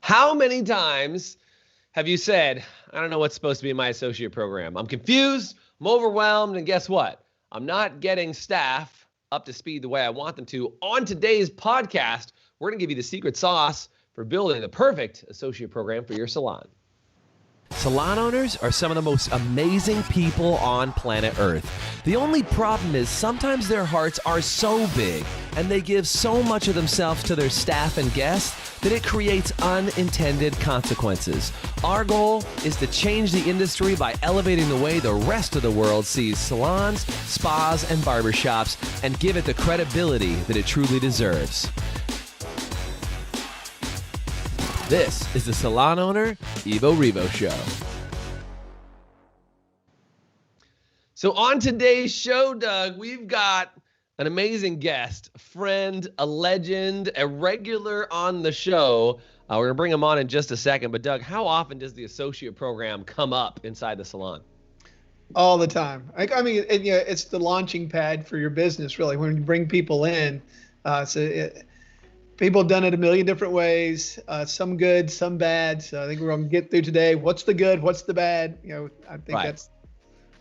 How many times have you said, I don't know what's supposed to be in my associate program? I'm confused, I'm overwhelmed, and guess what? I'm not getting staff up to speed the way I want them to. On today's podcast, we're going to give you the secret sauce for building the perfect associate program for your salon. Salon owners are some of the most amazing people on planet Earth. The only problem is sometimes their hearts are so big and they give so much of themselves to their staff and guests that it creates unintended consequences. Our goal is to change the industry by elevating the way the rest of the world sees salons, spas, and barbershops and give it the credibility that it truly deserves. This is the Salon Owner Revo Show. So on today's show, Doug, we've got an amazing guest, a friend, a legend, a regular on the show. We're going to bring him on in just a second. But Doug, how often does the associate program come up inside the salon? All the time. I mean, it's the launching pad for your business, really, when you bring people in. People have done it a million different ways, some good, some bad. So I think we're going to get through today. What's the good? What's the bad? I think that's.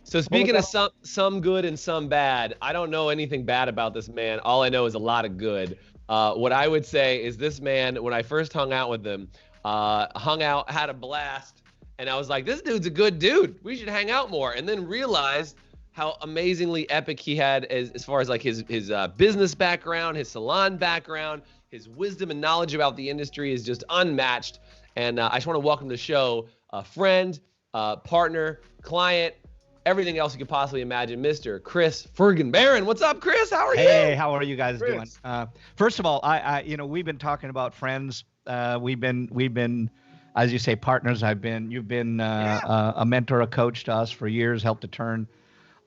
So speaking of some good and some bad, I don't know anything bad about this man. All I know is a lot of good. What I would say is this man, when I first hung out with him, had a blast. And I was like, this dude's a good dude. We should hang out more. And then realized how amazingly epic he had as far as like his business background, his salon background. His wisdom and knowledge about the industry is just unmatched. And I just want to welcome to the show a friend, partner, client, everything else you could possibly imagine, Mr. Chris Fergan-Barron. What's up, Chris? How are you? Hey, how are you guys doing? First of all, we've been talking about friends. We've been, as you say, partners. You've been a mentor, a coach to us for years, helped to turn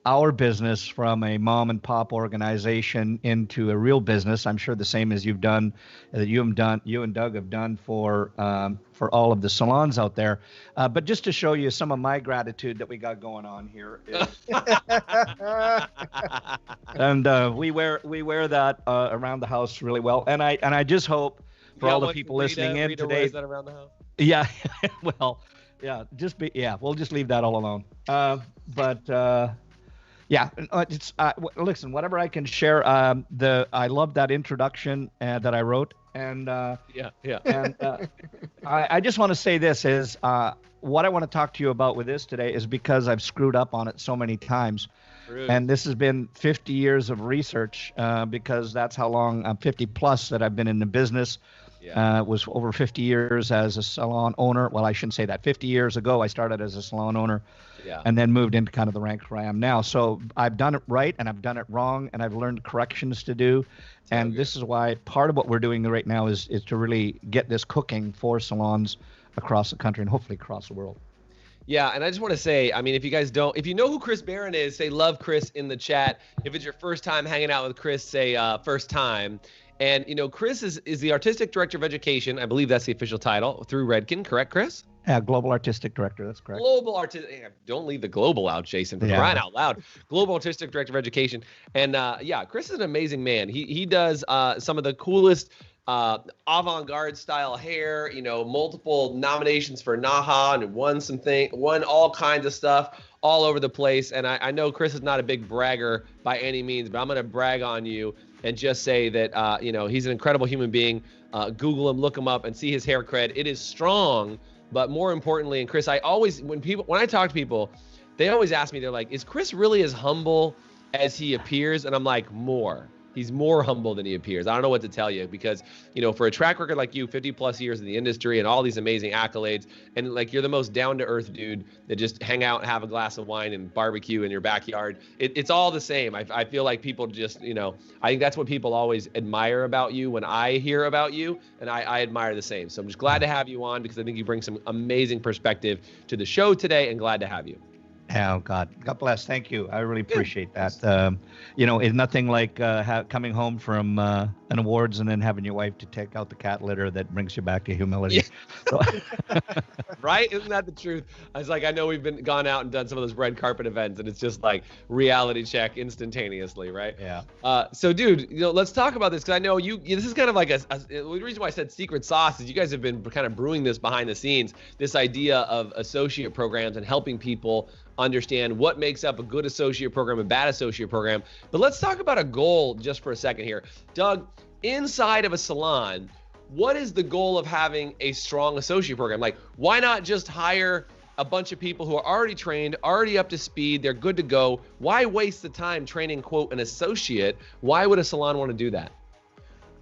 our business from a mom and pop organization into a real business. I'm sure the same as you and Doug have done for all of the salons out there. But just to show you some of my gratitude that we got going on here, and we wear that around the house really well. And I just hope for all the people listening in today. Wears that around the house? Yeah, well, yeah, we'll just leave that all alone. Yeah, listen, whatever I can share. I love that introduction that I wrote, and I just want to say this is what I want to talk to you about with this today is because I've screwed up on it so many times, and this has been 50 years of research because that's how long 50 plus that I've been in the business. Was over 50 years as a salon owner. Well, I shouldn't say that. 50 years ago, I started as a salon owner and then moved into kind of the rank where I am now. So I've done it right and I've done it wrong and I've learned corrections to do. And this is why part of what we're doing right now is to really get this cooking for salons across the country and hopefully across the world. Yeah, and I just want to say, I mean, if you know who Chris Barron is, say love Chris in the chat. If it's your first time hanging out with Chris, say first time. And, Chris is the Artistic Director of Education. I believe that's the official title through Redken. Correct, Chris? Yeah, Global Artistic Director. That's correct. Global Artistic. Don't leave the global out, Jason. For crying out loud. Global Artistic Director of Education. And, Chris is an amazing man. He does some of the coolest avant-garde style hair, multiple nominations for NAHA and won all kinds of stuff all over the place. And I know Chris is not a big bragger by any means, but I'm going to brag on you and just say that, he's an incredible human being. Google him, look him up, and see his hair cred. It is strong, but more importantly, and Chris, when I talk to people, they always ask me, they're like, is Chris really as humble as he appears? And I'm like, more. He's more humble than he appears. I don't know what to tell you because, for a track record like you, 50 plus years in the industry and all these amazing accolades, and like you're the most down to earth dude that just hang out and have a glass of wine and barbecue in your backyard. It's all the same. I feel like people just, I think that's what people always admire about you when I hear about you, and I admire the same. So I'm just glad to have you on because I think you bring some amazing perspective to the show today, and glad to have you. Oh, God bless. Thank you. I really appreciate that. It's nothing like coming home from and awards, and then having your wife to take out the cat litter that brings you back to humility. So, right? Isn't that the truth? I was like, I know we've gone out and done some of those red carpet events, and it's just like reality check instantaneously, right? Yeah. So, dude, let's talk about this, because I know this is kind of like the reason why I said secret sauce is you guys have been kind of brewing this behind the scenes, this idea of associate programs and helping people understand what makes up a good associate program, a bad associate program. But let's talk about a goal just for a second here. Doug, inside of a salon, what is the goal of having a strong associate program? Like, why not just hire a bunch of people who are already trained, already up to speed, they're good to go? Why waste the time training, quote, an associate? Why would a salon want to do that?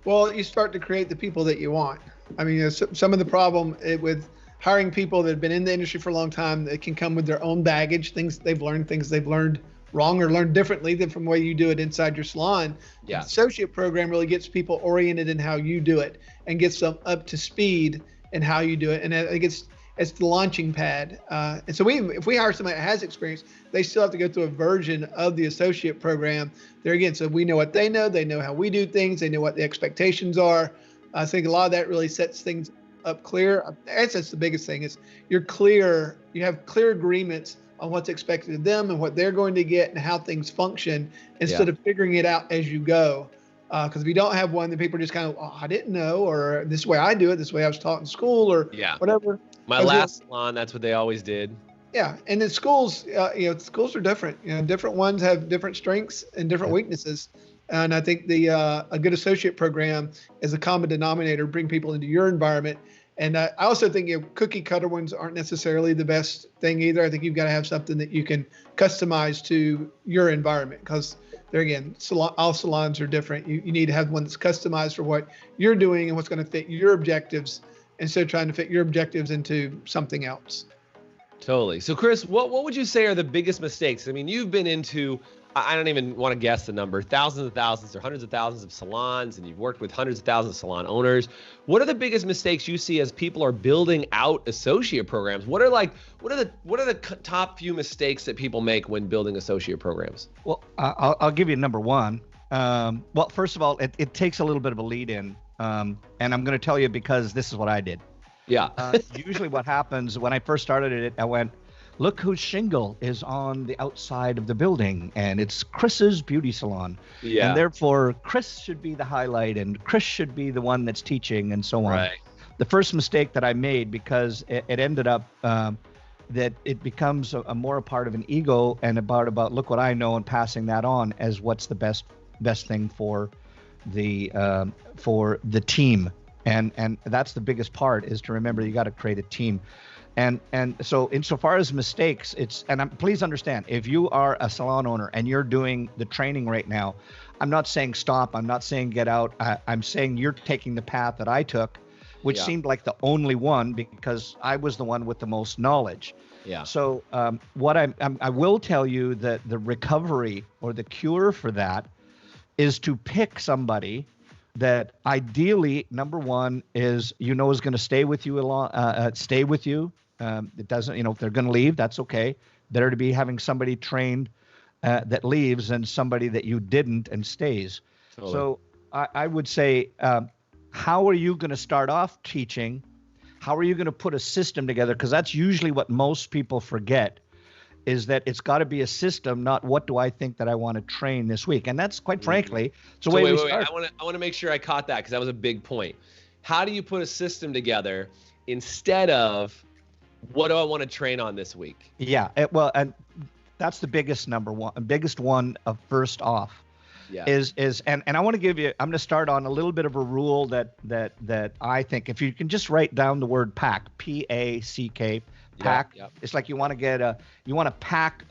Well, you start to create the people that you want. I mean, some of the problem with hiring people that have been in the industry for a long time, that can come with their own baggage, things they've learned wrong or learned differently than from the way you do it inside your salon. Yeah. The associate program really gets people oriented in how you do it and gets them up to speed in how you do it. And I think it's the launching pad. And so if we hire somebody that has experience, they still have to go through a version of the associate program there again. So we know what they know how we do things, they know what the expectations are. I think a lot of that really sets things up clear. That's the biggest thing is you have clear agreements on what's expected of them and what they're going to get and how things function instead of figuring it out as you go. Because if you don't have one, then people are just kind of, oh, I didn't know, or this way I do it, this way I was taught in school, or whatever. My last salon, that's what they always did. Yeah, and then schools, schools are different. Different ones have different strengths and different weaknesses. And I think a good associate program is a common denominator, bring people into your environment. And I also think cookie cutter ones aren't necessarily the best thing either. I think you've got to have something that you can customize to your environment, because there again, all salons are different. You need to have one that's customized for what you're doing and what's going to fit your objectives, instead of trying to fit your objectives into something else. Totally. So Chris, what would you say are the biggest mistakes? I mean, you've been into, I don't even want to guess the number, thousands or hundreds of thousands of salons, and you've worked with hundreds of thousands of salon owners. What are the biggest mistakes you see as people are building out associate programs? What are the top few mistakes that people make when building associate programs? Well, I'll give you number one. Well, first of all, it takes a little bit of a lead in, and I'm going to tell you because this is what I did. Yeah. Usually what happens when I first started it, I went, look whose shingle is on the outside of the building, and it's Chris's beauty salon. Yeah. And therefore, Chris should be the highlight, and Chris should be the one that's teaching, and so on. Right. The first mistake that I made, because it ended up that it becomes more a part of an ego and about look what I know, and passing that on as what's the best thing for the team. And that's the biggest part, is to remember you got to create a team. And so insofar as mistakes, please understand, if you are a salon owner and you're doing the training right now, I'm not saying stop. I'm not saying get out. I'm saying you're taking the path that I took, which seemed like the only one, because I was the one with the most knowledge. Yeah. So what I will tell you that the recovery or the cure for that is to pick somebody that ideally, number one, is is going to stay with you stay with you. It doesn't, if they're going to leave, that's okay. Better to be having somebody trained that leaves than somebody that you didn't and stays. Totally. So I would say, how are you going to start off teaching? How are you going to put a system together? Because that's usually what most people forget, is that it's got to be a system, not what do I think that I want to train this week. And that's quite frankly, it's the way we start. I want to make sure I caught that, because that was a big point. How do you put a system together instead of what do I want to train on this week? Yeah, and that's the biggest one of first off. Yeah. And I want to give you, I'm going to start on a little bit of a rule that I think, if you can just write down the word PACK, P-A-C-K, pack. Yep. It's like you want to pack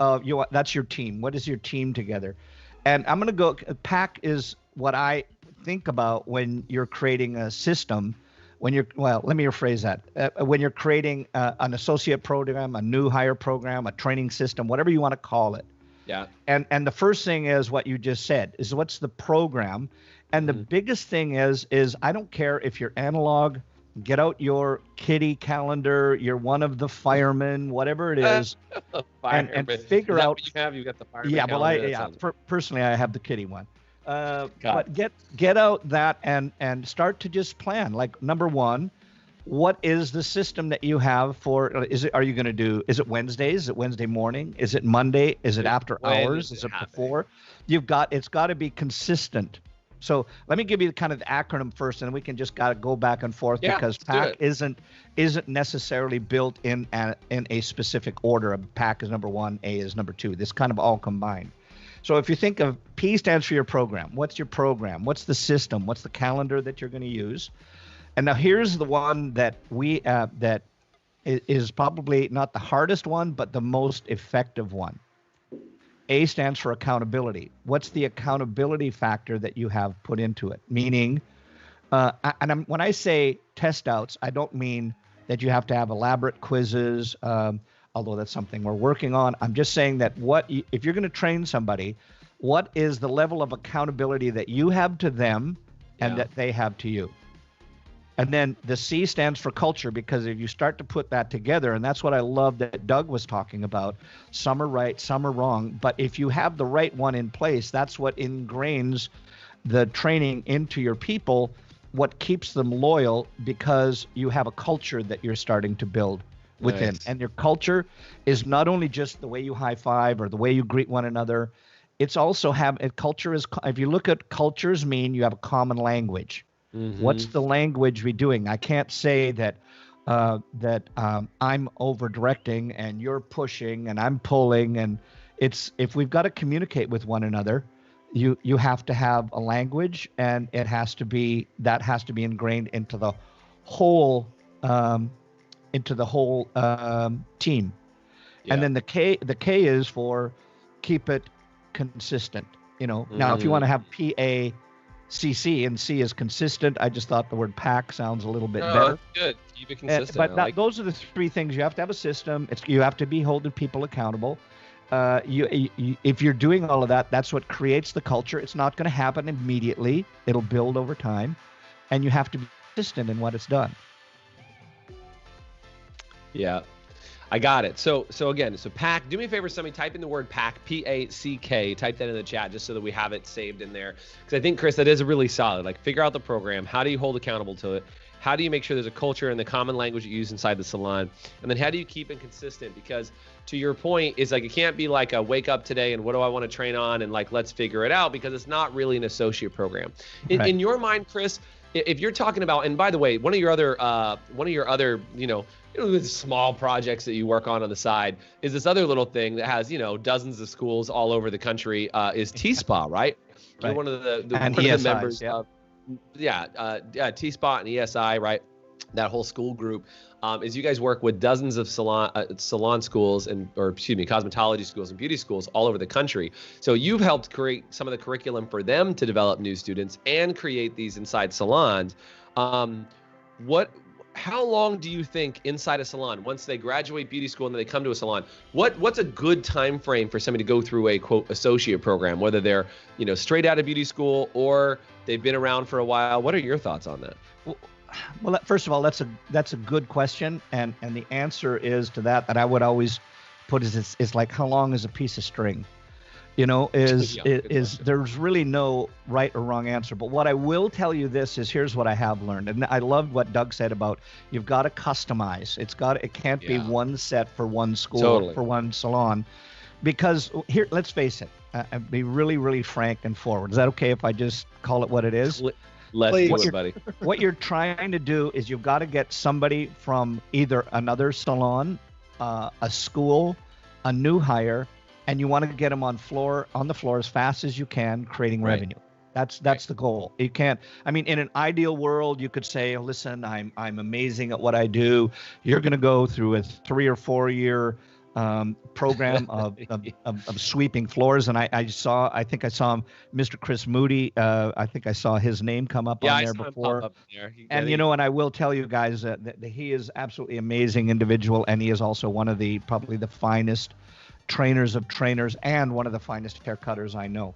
that's your team. What is your team together? And I'm going to go, pack is what I think about when you're creating a system, let me rephrase that. When you're creating an associate program, a new hire program, a training system, whatever you want to call it. Yeah. And the first thing is what you just said, is what's the program? And the biggest thing is I don't care if you're analog, get out your kitty calendar, you're one of the firemen, whatever it is, and figure out what you have. You got the fireman. Yeah, calendar. Personally, I have the kitty one. But get out that and start to just plan. Like, number one, what is the system that you have for? Are you going to do? Is it Wednesdays? Is it Wednesday morning? Is it Monday? Is it after hours? Is it before? It's got to be consistent. So let me give you kind of the acronym first, and we can just got to go back and forth because PAC isn't necessarily built in a specific order. PAC is number one, A is number two. This kind of all combined. So if you think of P stands for your program. What's your program? What's the system? What's the calendar that you're going to use? And now here's the one that that is probably not the hardest one, but the most effective one. A stands for accountability. What's the accountability factor that you have put into it? Meaning, when I say test outs, I don't mean that you have to have elaborate quizzes, although that's something we're working on. I'm just saying that if you're going to train somebody, what is the level of accountability that you have to them and that they have to you? And then the C stands for culture, because if you start to put that together, and that's what I love that Doug was talking about, some are right, some are wrong. But if you have the right one in place, that's what ingrains the training into your people, what keeps them loyal, because you have a culture that you're starting to build within. Nice. And your culture is not only just the way you high five or the way you greet one another. It's also culture is, if you look at cultures, mean you have a common language. Mm-hmm. What's the language we're doing? I can't say that I'm over directing and you're pushing and I'm pulling, and if we've got to communicate with one another, you have to have a language, and that has to be ingrained into the whole team. Yeah. And then the K is for keep it consistent. Now if you want to have PACC and C is consistent, I just thought the word PAC sounds a little bit better. Good. Keep it consistent. Those are the three things. You have to have a system. You have to be holding people accountable. If you're doing all of that, that's what creates the culture. It's not going to happen immediately. It'll build over time, and you have to be consistent in what it's done. Yeah. I got it. So again, PAC, do me a favor, somebody type in the word PAC, P-A-C-K, type that in the chat just so that we have it saved in there. Because I think, Chris, that is really solid. Like, figure out the program. How do you hold accountable to it? How do you make sure there's a culture and the common language you use inside the salon? And then how do you keep it consistent? Because to your point, it's like, it can't be like a wake up today and what do I want to train on and like, let's figure it out, because it's not really an associate program. In your mind, Chris, if you're talking about, and by the way, one of your other, small projects that you work on the side is this other little thing that has, dozens of schools all over the country, is T-Spa, right? You're one of the members of, T-Spot and ESI, right? That whole school group, is you guys work with dozens of salon schools cosmetology schools and beauty schools all over the country. So you've helped create some of the curriculum for them to develop new students and create these inside salons. How long do you think inside a salon, once they graduate beauty school and then they come to a salon, what's a good time frame for somebody to go through a quote associate program, whether they're straight out of beauty school or they've been around for a while? What are your thoughts on that? Well, first of all, that's a good question, and the answer is to that I would always put is like, how long is a piece of string? There's really no right or wrong answer. But what I will tell you here's what I have learned. And I love what Doug said about you've got to customize. It can't be one set for one school, for one salon. Because here, let's face it, be really, really frank and forward. Is that okay if I just call it what it is? Let's do it, buddy. What you're trying to do is you've got to get somebody from either another salon, a school, a new hire, and you want to get them on the floor as fast as you can, creating revenue. That's the goal. You can't. I mean, in an ideal world, you could say, listen, I'm amazing at what I do. You're going to go through a 3 or 4 year program of sweeping floors. And I think I saw Mr. Chris Moody. I think I saw his name come up on there before. Up there. And I will tell you guys that he is absolutely amazing individual, and he is also one of probably the finest trainers of trainers and one of the finest haircutters I know.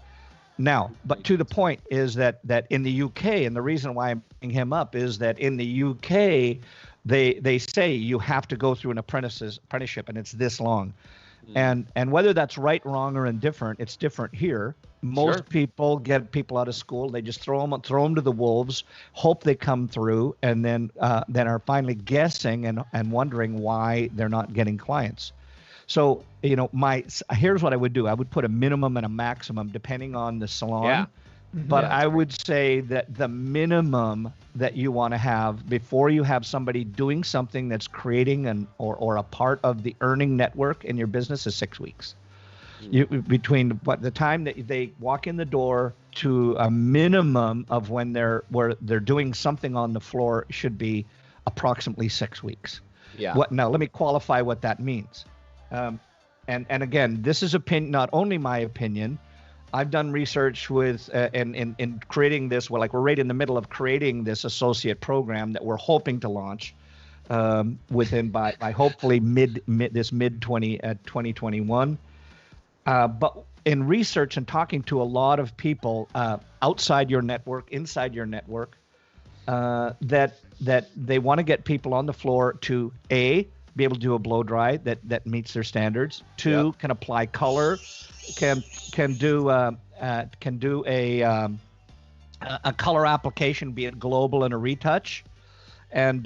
Now, but to the point is that in the UK, and the reason why I'm bringing him up is that in the UK, they say you have to go through an apprenticeship, and it's this long. And whether that's right, wrong, or indifferent, it's different here. Most people get people out of school. They just throw them to the wolves, hope they come through, and then are finally guessing and wondering why they're not getting clients. So, here's what I would do. I would put a minimum and a maximum depending on the salon. Yeah. But I would say that the minimum that you want to have before you have somebody doing something that's creating or a part of the earning network in your business is 6 weeks. Between the time that they walk in the door to a minimum of when they're doing something on the floor should be approximately 6 weeks. Yeah. Now let me qualify what that means. And again, this is not only my opinion. I've done research with in creating this. We're right in the middle of creating this associate program that we're hoping to launch by hopefully mid 2021. But in research and talking to a lot of people outside your network, inside your network, that they want to get people on the floor to be able to do a blow dry that meets their standards. 2, can apply color, can do a color application, be it global and a retouch, and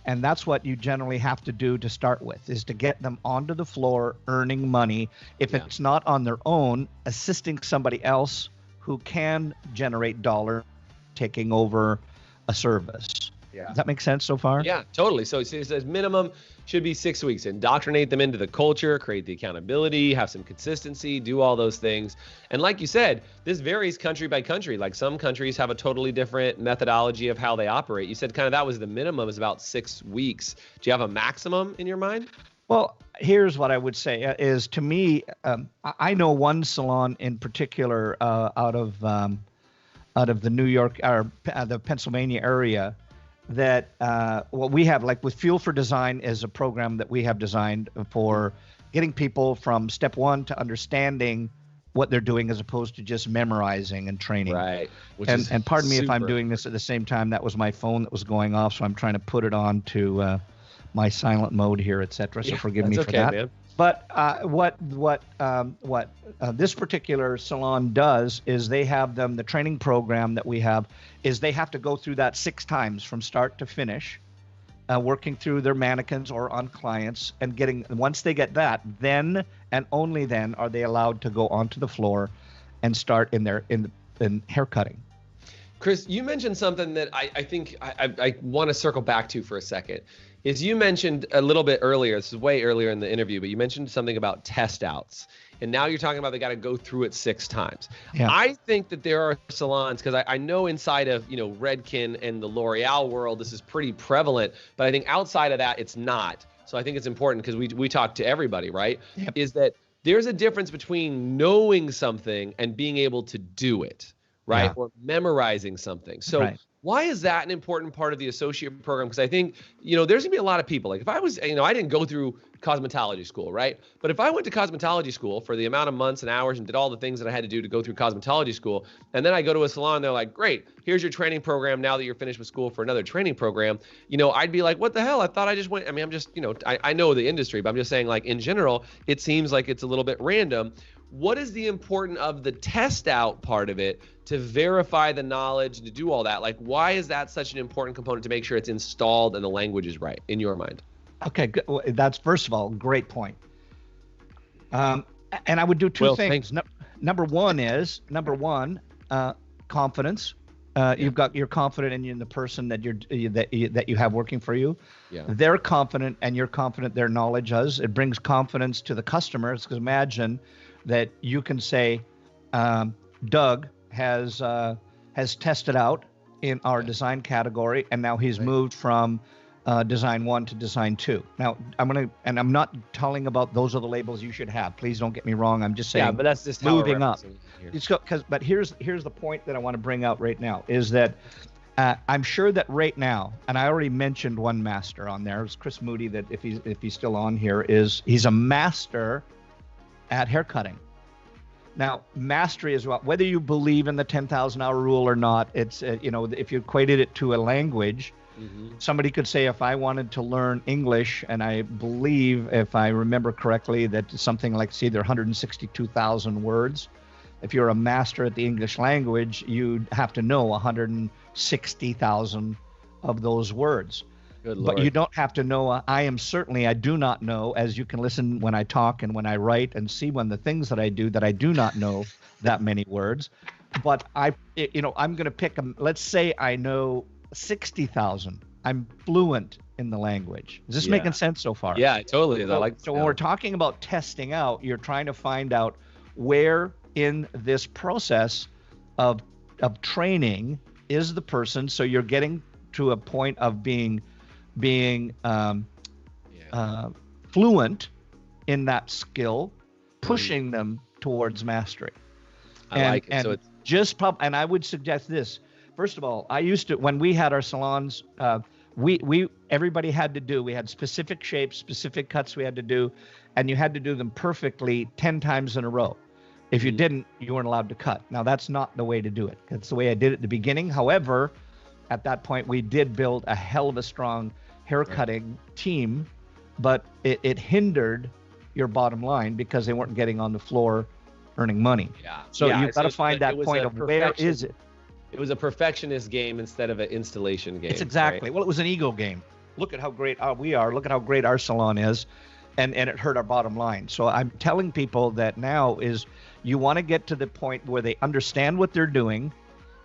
that's what you generally have to do to start with, is to get them onto the floor earning money. If it's not on their own, assisting somebody else who can generate dollars, taking over a service. Yeah. Does that make sense so far? Yeah, totally. So it says minimum should be 6 weeks. Indoctrinate them into the culture, create the accountability, have some consistency, do all those things. And like you said, this varies country by country. Like some countries have a totally different methodology of how they operate. You said kind of that was the minimum is about 6 weeks. Do you have a maximum in your mind? Well, here's what I would say is, to me, I know one salon in particular out of the New York or the Pennsylvania area that we have, like with Fuel for Design, is a program that we have designed for getting people from step 1 to understanding what they're doing as opposed to just memorizing and training. Right. And pardon me if I'm doing this at the same time. That was my phone that was going off, so I'm trying to put it on to my silent mode here, etc. So forgive me for that. Man. But what this particular salon does is they have them, the training program that we have is they have to go through that 6 times from start to finish, working through their mannequins or on clients, and once they get that, then and only then are they allowed to go onto the floor and start in hair cutting. Chris, you mentioned something that I think I want to circle back to for a second. Is you mentioned a little bit earlier, this is way earlier in the interview, but you mentioned something about test outs. And now you're talking about they got to go through it 6 times. Yeah. I think that there are salons, because I know inside of Redken and the L'Oreal world, this is pretty prevalent, but I think outside of that, it's not. So I think it's important because we talk to everybody, right? Yep. Is that there's a difference between knowing something and being able to do it, right? Yeah. Or memorizing something. So why is that an important part of the associate program? Because I think, there's going to be a lot of people. Like if I was, I didn't go through cosmetology school, right? But if I went to cosmetology school for the amount of months and hours and did all the things that I had to do to go through cosmetology school, and then I go to a salon, they're like, great, here's your training program now that you're finished with school for another training program. I'd be like, what the hell? I thought I just went, I'm just, I know the industry, but I'm just saying, like, in general, it seems like it's a little bit random. What is the importance of the test out part of it to verify the knowledge, to do all that? Like, why is that such an important component to make sure it's installed and the language is right in your mind? Okay, good. Well, that's, first of all, great point. And I would do two things. Number one, confidence. You're confident in the person that you have working for you. Yeah. They're confident, and you're confident their knowledge does. It brings confidence to the customers, because imagine that you can say, Doug has tested out in our design category, and now he's moved from design 1 to design 2. Now I'm not telling about those are the labels you should have. Please don't get me wrong. I'm just saying. Yeah, but that's just moving up. But here's the point that I want to bring out right now is that I'm sure that right now, and I already mentioned one master on there. It was Chris Moody. That if he's still on here, he's a master at hair cutting. Now, mastery is whether you believe in the 10,000 hour rule or not. It's if you equated it to a language, Somebody could say, if I wanted to learn English, and I believe, if I remember correctly, that something like it's either 162,000 words. If you're a master at the English language, you'd have to know 160,000 of those words. Good Lord. But you don't have to know. I do not know, as you can listen when I talk and when I write and see when the things that I do not know that many words. But I'm going to pick them. Let's say I know 60,000. I'm fluent in the language. Is this making sense so far? Yeah, totally. So when we're talking about testing out, you're trying to find out where in this process of training is the person. So you're getting to a point of being fluent in that skill, pushing them towards mastery. I like it. And So it's and I would suggest this. First of all, I used to, when we had our salons, everybody had to do, we had specific shapes, specific cuts we had to do, and you had to do them perfectly 10 times in a row. If you didn't, you weren't allowed to cut. Now, that's not the way to do it. That's the way I did it at the beginning. However, at that point, we did build a hell of a strong haircutting team, but it hindered your bottom line because they weren't getting on the floor earning money. So you've got to find that point of where is it? It was a perfectionist game instead of an installation game. It's exactly. Right? Well, it was an ego game. Look at how great we are. Look at how great our salon is. And it hurt our bottom line. So I'm telling people that now is you want to get to the point where they understand what they're doing.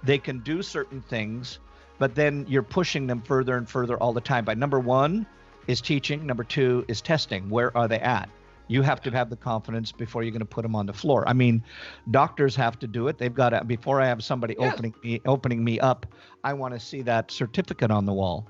They can do certain things, but then you're pushing them further and further all the time. But number one is teaching. Number two is testing. Where are they at? You have to have the confidence before you're going to put them on the floor. I mean, doctors have to do it. They've got to, before I have somebody opening me up, I want to see that certificate on the wall.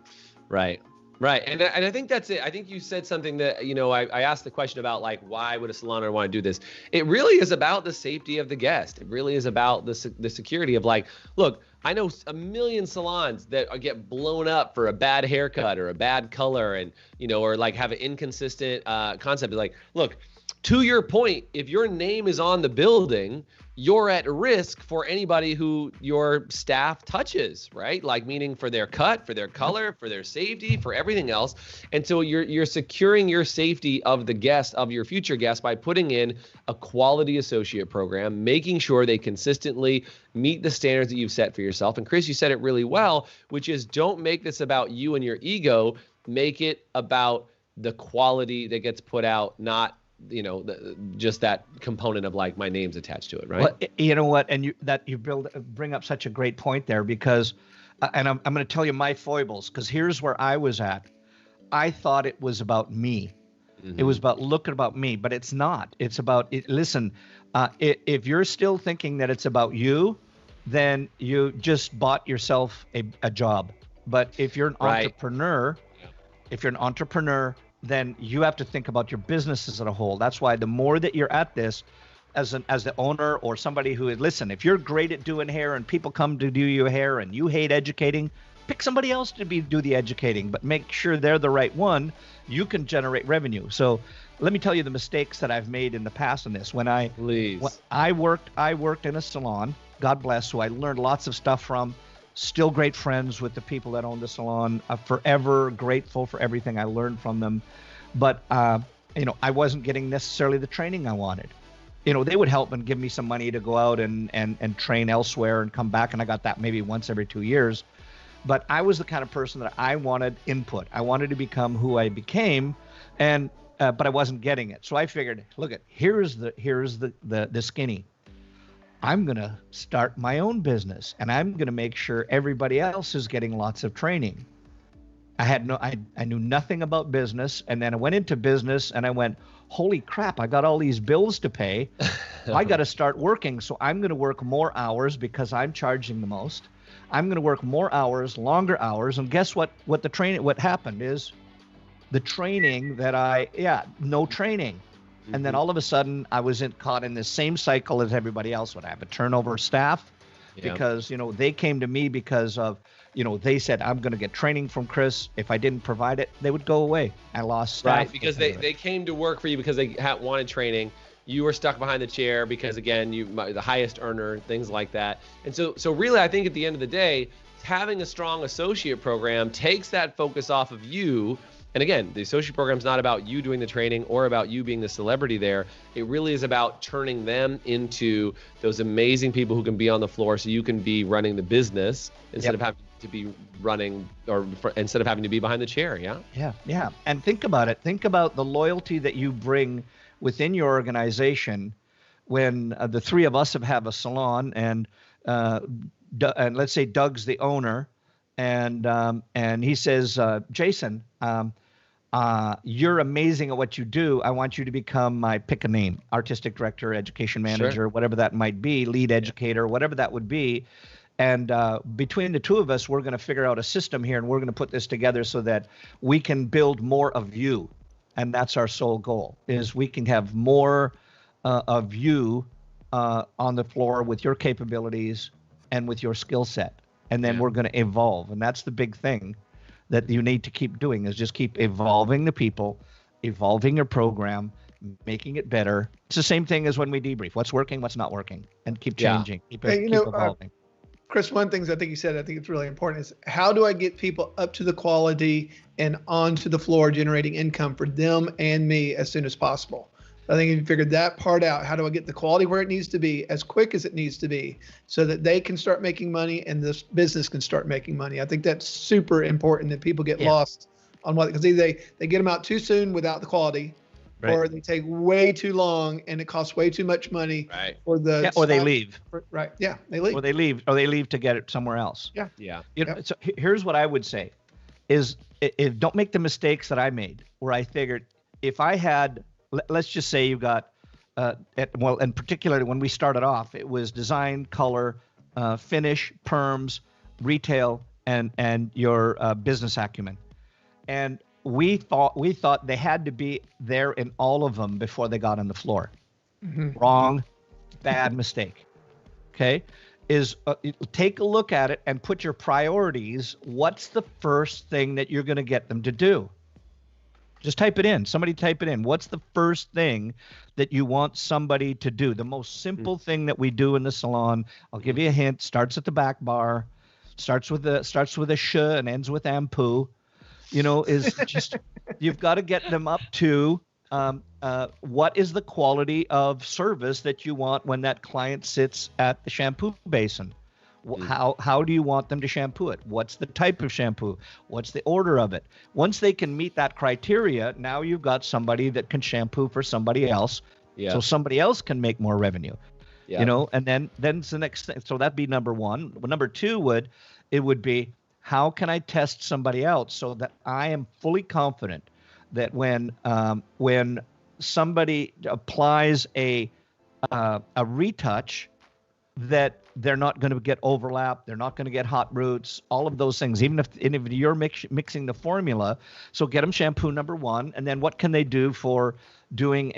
Right. Right. And I think that's it. I think you said something that, I asked the question about, like, why would a salon owner want to do this? It really is about the safety of the guest. It really is about the security of, like, look, I know a million salons that get blown up for a bad haircut or a bad color and, or like have an inconsistent concept. Like, look, to your point, if your name is on the building, you're at risk for anybody who your staff touches, right? Like, meaning for their cut, for their color, for their safety, for everything else. And so you're securing your safety of the guest, of your future guests, by putting in a quality associate program, making sure they consistently meet the standards that you've set for yourself. And Chris, you said it really well, which is, don't make this about you and your ego. Make it about the quality that gets put out, not just that component of, like, my name's attached to it, right? Well, you know what, and you bring up such a great point there, because, and I'm going to tell you my foibles, because here's where I was at. I thought it was about me. It was about me, but it's not. It's about it. Listen, if you're still thinking that it's about you, then you just bought yourself a job. But if you're an entrepreneur, then you have to think about your business as a whole. That's why the more that you're at this as the owner or somebody who is, listen, if you're great at doing hair and people come to do your hair and you hate educating, pick somebody else to do the educating, but make sure they're the right one. You can generate revenue. So let me tell you the mistakes that I've made in the past on this. When I worked in a salon, God bless, who I learned lots of stuff from. Still great friends with the people that own the salon. Forever grateful for everything I learned from them. But, I wasn't getting necessarily the training I wanted. They would help and give me some money to go out and train elsewhere and come back. And I got that maybe once every 2 years. But I was the kind of person that I wanted input. I wanted to become who I became, but I wasn't getting it. So I figured, look, here's the skinny. I'm going to start my own business, and I'm going to make sure everybody else is getting lots of training. I knew nothing about business, and then I went into business and I went, holy crap, I got all these bills to pay. I got to start working. So I'm going to work more hours because I'm charging the most. I'm going to work more hours, longer hours. And guess what happened is the training no training. And then all of a sudden, I was caught in the same cycle as everybody else would. I have a turnover of staff because, they came to me because of, they said, I'm going to get training from Chris. If I didn't provide it, they would go away. I lost staff. Right, because they came to work for you because they wanted training. You were stuck behind the chair because, again, you the highest earner, things like that. And so really, I think at the end of the day, having a strong associate program takes that focus off of you. And again, the associate program is not about you doing the training or about you being the celebrity there. It really is about turning them into those amazing people who can be on the floor so you can be running the business instead of having to be running instead of having to be behind the chair. Yeah. And think about it. Think about the loyalty that you bring within your organization when the three of us have a salon, and let's say Doug's the owner, and he says, Jason, you're amazing at what you do. I want you to become my, pick a name, artistic director, education manager, whatever that might be, lead educator, whatever that would be. And between the two of us, we're going to figure out a system here, and we're going to put this together so that we can build more of you. And that's our sole goal, is we can have more of you on the floor with your capabilities and with your skill set. And then we're going to evolve. And that's the big thing that you need to keep doing, is just keep evolving the people, evolving your program, making it better. It's the same thing as when we debrief. What's working, what's not working, and keep changing, keep evolving. Chris, one thing I think you said, I think it's really important, is how do I get people up to the quality and onto the floor generating income for them and me as soon as possible? I think if you figured that part out, how do I get the quality where it needs to be as quick as it needs to be so that they can start making money and this business can start making money? I think that's super important, that people get lost on what, because either they get them out too soon without the quality, or they take way too long and it costs way too much money for the or they leave. They leave. Or they leave to get it somewhere else. So here's what I would say is, don't make the mistakes that I made, where I figured if I had, let's just say you got, and particularly when we started off, it was design, color, finish, perms, retail, and your business acumen. And we thought they had to be there in all of them before they got on the floor. Wrong, bad mistake. Okay, is take a look at it and put your priorities. What's the first thing that you're going to get them to do? Just type it in. Somebody type it in. What's the first thing that you want somebody to do? The most simple thing that we do in the salon, I'll give you a hint, starts at the back bar, starts with a sh and ends with ampoo. Is just, you've got to get them up to what is the quality of service that you want when that client sits at the shampoo basin? How do you want them to shampoo it? What's the type of shampoo? What's the order of it? Once they can meet that criteria, now you've got somebody that can shampoo for somebody else, so somebody else can make more revenue. And then the next thing. So that'd be number one. Number two would be, how can I test somebody else so that I am fully confident that when somebody applies a retouch, that they're not going to get overlap, they're not going to get hot roots, all of those things, even if you're mixing the formula. So get them shampoo number one, and then what can they do for doing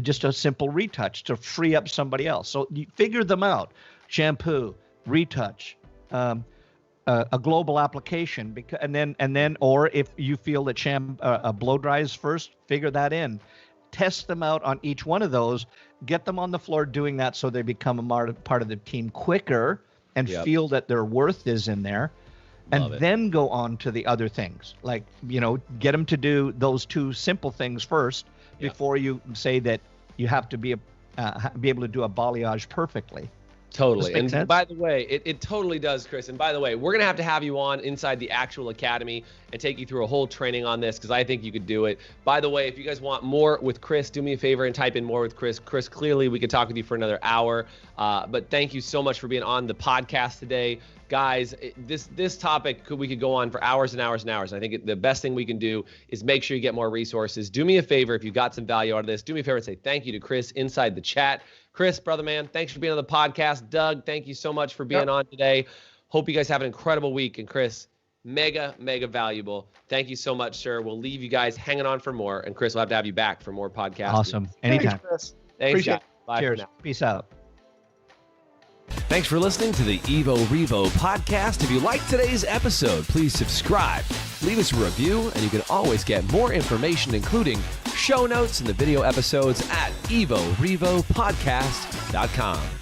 just a simple retouch to free up somebody else? So you figure them out: shampoo, retouch, a global application, and then, or if you feel that blow dries first, figure that in. Test them out on each one of those, get them on the floor doing that so they become a part of the team quicker and feel that their worth is in there. And then go on to the other things, like, get them to do those two simple things first before you say that you have to be able to do a balayage perfectly. Totally. And sense? By the way, it totally does, Chris. And by the way, we're going to have you on inside the actual academy and take you through a whole training on this, because I think you could do it. By the way, if you guys want more with Chris, do me a favor and type in more with Chris. Chris, clearly we could talk with you for another hour. But thank you so much for being on the podcast today. Guys, this topic, we could go on for hours and hours and hours. I think the best thing we can do is make sure you get more resources. Do me a favor, if you got some value out of this, do me a favor and say thank you to Chris inside the chat. Chris, brother man, thanks for being on the podcast. Doug, thank you so much for being on today. Hope you guys have an incredible week. And Chris, mega, mega valuable. Thank you so much, sir. We'll leave you guys hanging on for more. And Chris, we'll have to have you back for more podcasts. Awesome. Anytime. Thanks, Chris. Thanks, guys. Bye. Cheers. Peace out. Thanks for listening to the Evo Revo podcast. If you liked today's episode, please subscribe, leave us a review, and you can always get more information, including show notes and the video episodes, at evorevopodcast.com.